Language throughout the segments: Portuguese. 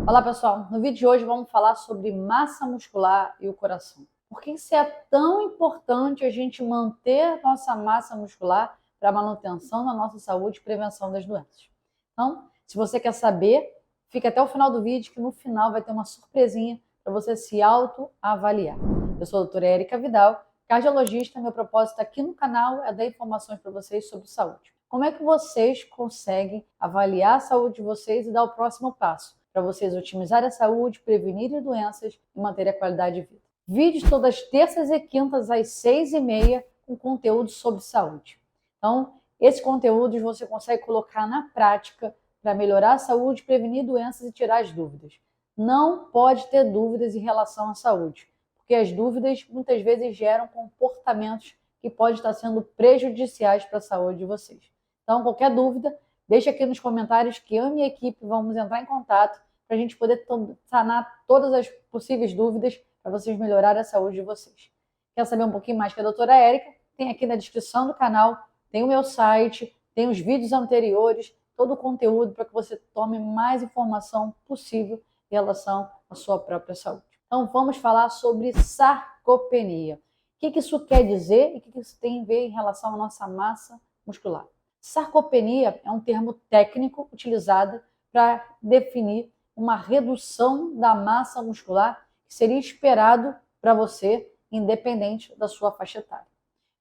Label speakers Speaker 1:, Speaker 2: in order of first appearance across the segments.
Speaker 1: Olá pessoal, no vídeo de hoje vamos falar sobre massa muscular e o coração. Por que isso é tão importante a gente manter nossa massa muscular para a manutenção da nossa saúde e prevenção das doenças? Então, se você quer saber, fica até o final do vídeo que no final vai ter uma surpresinha para você se autoavaliar. Eu sou a doutora Érica Vidal, cardiologista, meu propósito aqui no canal é dar informações para vocês sobre saúde. Como é que vocês conseguem avaliar a saúde de vocês e dar o próximo passo para vocês otimizarem a saúde, prevenirem doenças e manter a qualidade de vida? Vídeos todas terças e quintas às 6h30 com conteúdo sobre saúde. Então, esses conteúdos você consegue colocar na prática para melhorar a saúde, prevenir doenças e tirar as dúvidas. Não pode ter dúvidas em relação à saúde, porque as dúvidas muitas vezes geram comportamentos que podem estar sendo prejudiciais para a saúde de vocês. Então, qualquer dúvida, deixa aqui nos comentários que eu e minha equipe vamos entrar em contato para a gente poder sanar todas as possíveis dúvidas para vocês melhorarem a saúde de vocês. Quer saber um pouquinho mais que a doutora Érica? Tem aqui na descrição do canal, tem o meu site, tem os vídeos anteriores, todo o conteúdo para que você tome mais informação possível em relação à sua própria saúde. Então, vamos falar sobre sarcopenia. O que isso quer dizer e o que isso tem a ver em relação à nossa massa muscular? Sarcopenia é um termo técnico utilizado para definir uma redução da massa muscular que seria esperado para você, independente da sua faixa etária.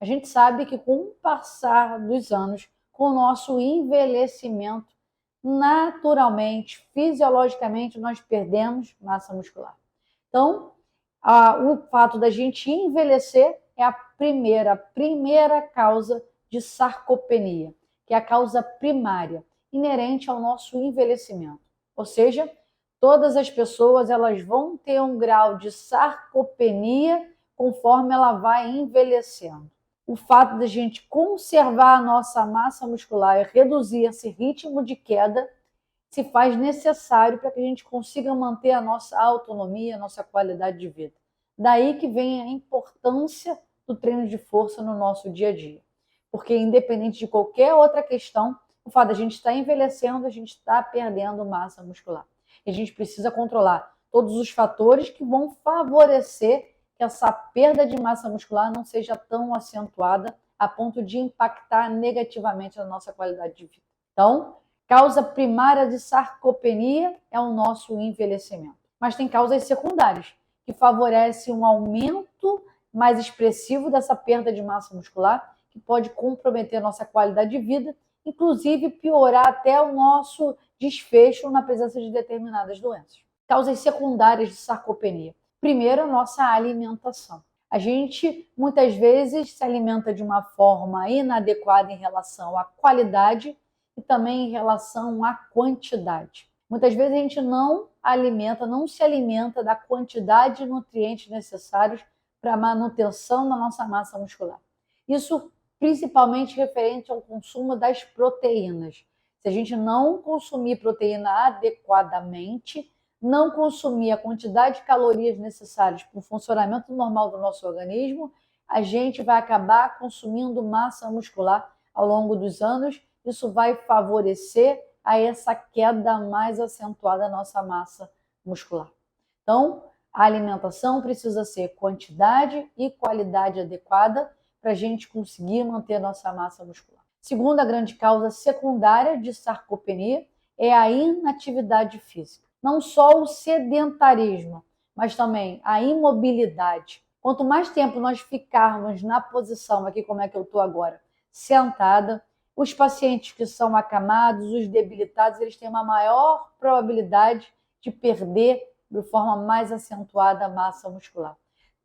Speaker 1: A gente sabe que com o passar dos anos, com o nosso envelhecimento, naturalmente, fisiologicamente, nós perdemos massa muscular. Então, o fato da gente envelhecer é a primeira causa de sarcopenia, que é a causa primária, inerente ao nosso envelhecimento. Ou seja, todas as pessoas elas vão ter um grau de sarcopenia conforme ela vai envelhecendo. O fato de a gente conservar a nossa massa muscular e reduzir esse ritmo de queda se faz necessário para que a gente consiga manter a nossa autonomia, a nossa qualidade de vida. Daí que vem a importância do treino de força no nosso dia a dia. Porque independente de qualquer outra questão, o fato de a gente estar envelhecendo, a gente está perdendo massa muscular. E a gente precisa controlar todos os fatores que vão favorecer que essa perda de massa muscular não seja tão acentuada a ponto de impactar negativamente a nossa qualidade de vida. Então, causa primária de sarcopenia é o nosso envelhecimento. Mas tem causas secundárias, que favorecem um aumento mais expressivo dessa perda de massa muscular, que pode comprometer a nossa qualidade de vida, inclusive piorar até o nosso desfecho na presença de determinadas doenças. Causas secundárias de sarcopenia. Primeiro, a nossa alimentação. A gente muitas vezes se alimenta de uma forma inadequada em relação à qualidade e também em relação à quantidade. Muitas vezes a gente não se alimenta da quantidade de nutrientes necessários para a manutenção da nossa massa muscular. Isso principalmente referente ao consumo das proteínas. Se a gente não consumir proteína adequadamente, não consumir a quantidade de calorias necessárias para o funcionamento normal do nosso organismo, a gente vai acabar consumindo massa muscular ao longo dos anos. Isso vai favorecer a essa queda mais acentuada da nossa massa muscular. Então, a alimentação precisa ser quantidade e qualidade adequada para a gente conseguir manter a nossa massa muscular. Segunda grande causa secundária de sarcopenia é a inatividade física. Não só o sedentarismo, mas também a imobilidade. Quanto mais tempo nós ficarmos na posição, aqui como é que eu estou agora, sentada, os pacientes que são acamados, os debilitados, eles têm uma maior probabilidade de perder de forma mais acentuada a massa muscular.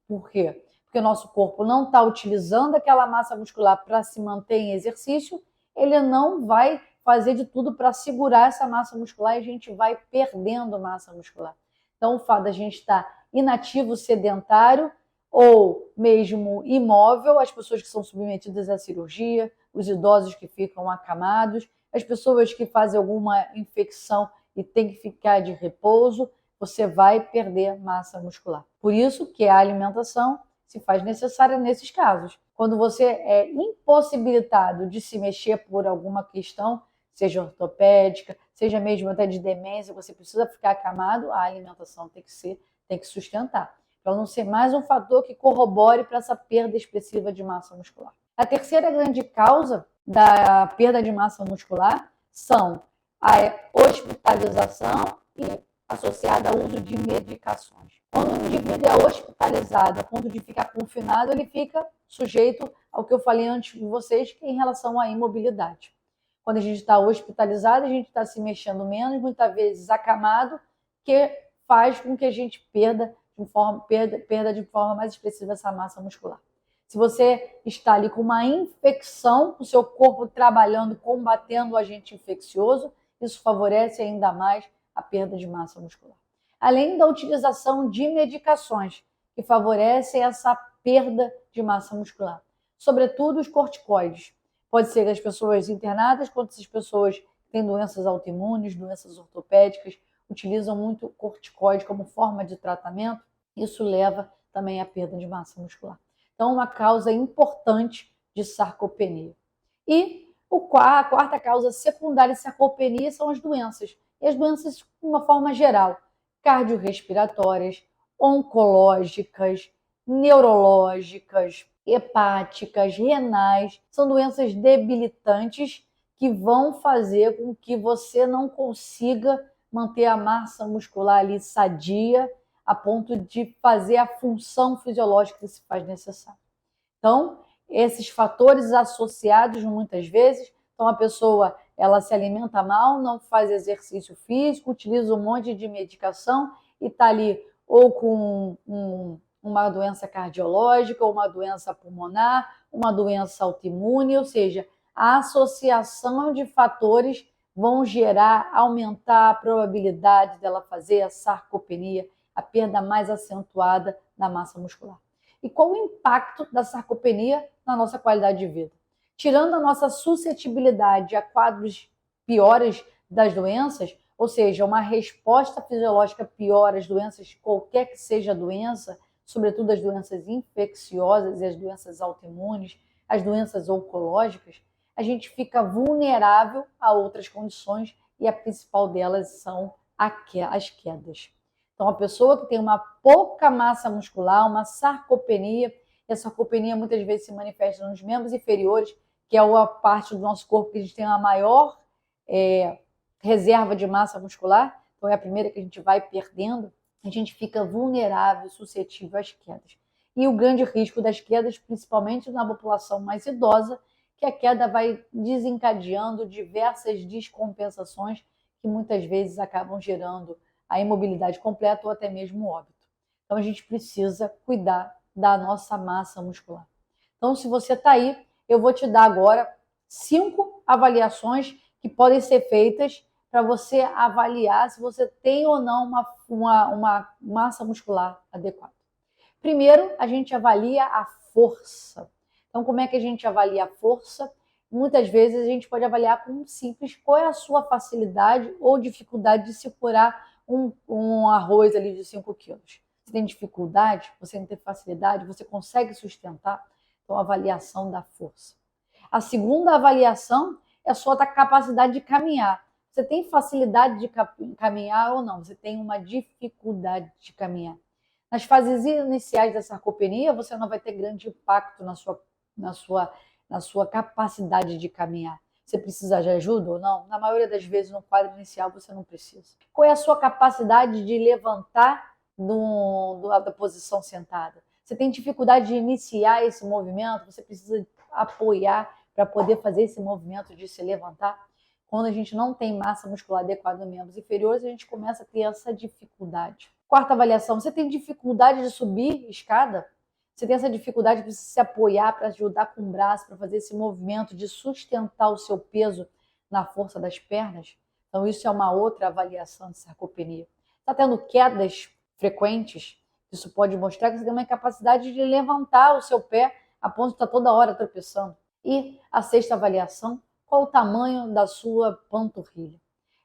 Speaker 1: Por quê? Porque o nosso corpo não está utilizando aquela massa muscular para se manter em exercício, ele não vai fazer de tudo para segurar essa massa muscular e a gente vai perdendo massa muscular. Então, o fato da gente estar inativo, sedentário ou mesmo imóvel, as pessoas que são submetidas à cirurgia, os idosos que ficam acamados, as pessoas que fazem alguma infecção e tem que ficar de repouso, você vai perder massa muscular. Por isso que a alimentação se faz necessária nesses casos. Quando você é impossibilitado de se mexer por alguma questão, seja ortopédica, seja mesmo até de demência, você precisa ficar acamado, a alimentação tem que sustentar, para não ser mais um fator que corrobore para essa perda expressiva de massa muscular. A terceira grande causa da perda de massa muscular são a hospitalização e associada ao uso de medicações. Quando o indivíduo é hospitalizado a ponto de ficar confinado, ele fica sujeito ao que eu falei antes com vocês, que é em relação à imobilidade. Quando a gente está hospitalizado, a gente está se mexendo menos, muitas vezes acamado, que faz com que a gente perda de forma mais expressiva essa massa muscular. Se você está ali com uma infecção, o seu corpo trabalhando, combatendo o agente infeccioso, isso favorece ainda mais a perda de massa muscular. Além da utilização de medicações que favorecem essa perda de massa muscular, sobretudo os corticoides. Pode ser as pessoas internadas, quanto as pessoas que têm doenças autoimunes, doenças ortopédicas, utilizam muito corticoide como forma de tratamento. Isso leva também à perda de massa muscular. Então, uma causa importante de sarcopenia. E a quarta causa secundária de sarcopenia são as doenças. E as doenças, de uma forma geral, cardiorrespiratórias, oncológicas, neurológicas, hepáticas, renais, são doenças debilitantes que vão fazer com que você não consiga manter a massa muscular ali sadia a ponto de fazer a função fisiológica que se faz necessária. Então, esses fatores associados muitas vezes, então a pessoa ela se alimenta mal, não faz exercício físico, utiliza um monte de medicação e está ali ou com uma doença cardiológica, ou uma doença pulmonar, uma doença autoimune, ou seja, a associação de fatores vão aumentar a probabilidade dela fazer a sarcopenia, a perda mais acentuada da massa muscular. E qual o impacto da sarcopenia na nossa qualidade de vida? Tirando a nossa suscetibilidade a quadros piores das doenças, ou seja, uma resposta fisiológica pior às doenças, qualquer que seja a doença, sobretudo as doenças infecciosas e as doenças autoimunes, as doenças oncológicas, a gente fica vulnerável a outras condições e a principal delas são as quedas. Então, a pessoa que tem uma pouca massa muscular, uma sarcopenia, e a sarcopenia muitas vezes se manifesta nos membros inferiores, que é a parte do nosso corpo que a gente tem a maior reserva de massa muscular, então é a primeira que a gente vai perdendo, a gente fica vulnerável, suscetível às quedas. E o grande risco das quedas, principalmente na população mais idosa, que a queda vai desencadeando diversas descompensações que muitas vezes acabam gerando a imobilidade completa ou até mesmo o óbito. Então a gente precisa cuidar da nossa massa muscular. Então, se você está aí, eu vou te dar agora 5 avaliações que podem ser feitas para você avaliar se você tem ou não uma massa muscular adequada. Primeiro, a gente avalia a força. Então, como é que a gente avalia a força? Muitas vezes a gente pode avaliar com um simples qual é a sua facilidade ou dificuldade de segurar um arroz ali de 5 quilos. Você tem dificuldade, você não tem facilidade, você consegue sustentar? Então, a avaliação da força. A segunda avaliação é a sua capacidade de caminhar. Você tem facilidade de caminhar ou não? Você tem uma dificuldade de caminhar. Nas fases iniciais da sarcopenia, você não vai ter grande impacto na sua capacidade de caminhar. Você precisa de ajuda ou não? Na maioria das vezes, no quadro inicial, você não precisa. Qual é a sua capacidade de levantar da posição sentada? Você tem dificuldade de iniciar esse movimento? Você precisa apoiar para poder fazer esse movimento de se levantar? Quando a gente não tem massa muscular adequada nos membros inferiores, a gente começa a ter essa dificuldade. Quarta avaliação, você tem dificuldade de subir escada? Você tem essa dificuldade de se apoiar para ajudar com o braço, para fazer esse movimento de sustentar o seu peso na força das pernas? Então, isso é uma outra avaliação de sarcopenia. Está tendo quedas frequentes? Isso pode mostrar que você tem uma incapacidade de levantar o seu pé a ponto de estar toda hora tropeçando. E a sexta avaliação, qual o tamanho da sua panturrilha?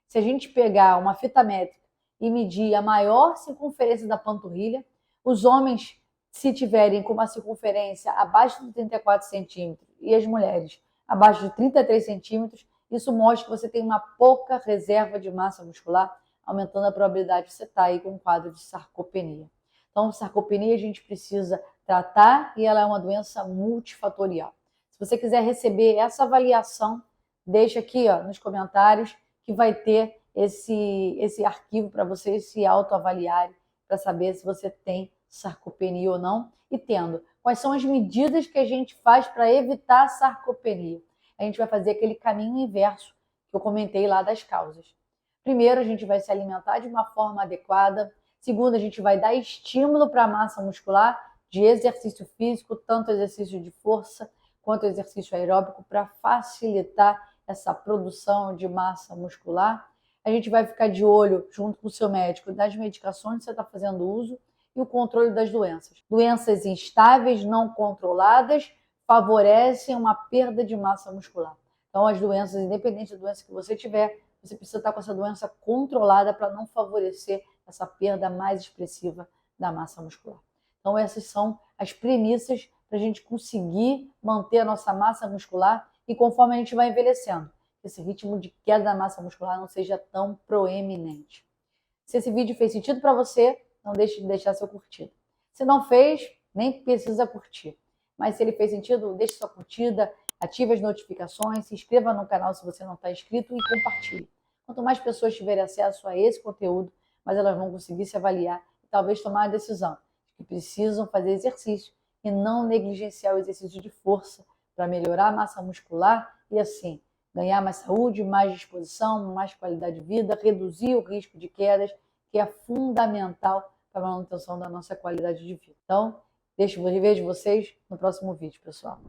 Speaker 1: Se a gente pegar uma fita métrica e medir a maior circunferência da panturrilha, os homens, se tiverem com uma circunferência abaixo de 34 centímetros e as mulheres abaixo de 33 centímetros, Isso mostra que você tem uma pouca reserva de massa muscular, aumentando a probabilidade de você estar aí com um quadro de sarcopenia. Então, sarcopenia a gente precisa tratar e ela é uma doença multifatorial. Se você quiser receber essa avaliação, deixa aqui nos comentários que vai ter esse arquivo para você se autoavaliar, para saber se você tem sarcopenia ou não. E tendo, quais são as medidas que a gente faz para evitar a sarcopenia? A gente vai fazer aquele caminho inverso que eu comentei lá das causas. Primeiro, a gente vai se alimentar de uma forma adequada. Segundo, a gente vai dar estímulo para a massa muscular de exercício físico, tanto exercício de força quanto exercício aeróbico, para facilitar essa produção de massa muscular. A gente vai ficar de olho, junto com o seu médico, das medicações que você está fazendo uso e o controle das doenças. Doenças instáveis, não controladas, favorecem uma perda de massa muscular. Então, as doenças, independente da doença que você tiver, você precisa estar com essa doença controlada para não favorecer essa perda mais expressiva da massa muscular. Então, essas são as premissas para a gente conseguir manter a nossa massa muscular e conforme a gente vai envelhecendo, esse ritmo de queda da massa muscular não seja tão proeminente. Se esse vídeo fez sentido para você, não deixe de deixar seu curtido. Se não fez, nem precisa curtir. Mas se ele fez sentido, deixe sua curtida, ative as notificações, se inscreva no canal se você não está inscrito e compartilhe. Quanto mais pessoas tiverem acesso a esse conteúdo, mais elas vão conseguir se avaliar e talvez tomar a decisão de que precisam fazer exercício e não negligenciar o exercício de força para melhorar a massa muscular e assim ganhar mais saúde, mais disposição, mais qualidade de vida, reduzir o risco de quedas, que é fundamental para a manutenção da nossa qualidade de vida. Então, vejo vocês no próximo vídeo, pessoal.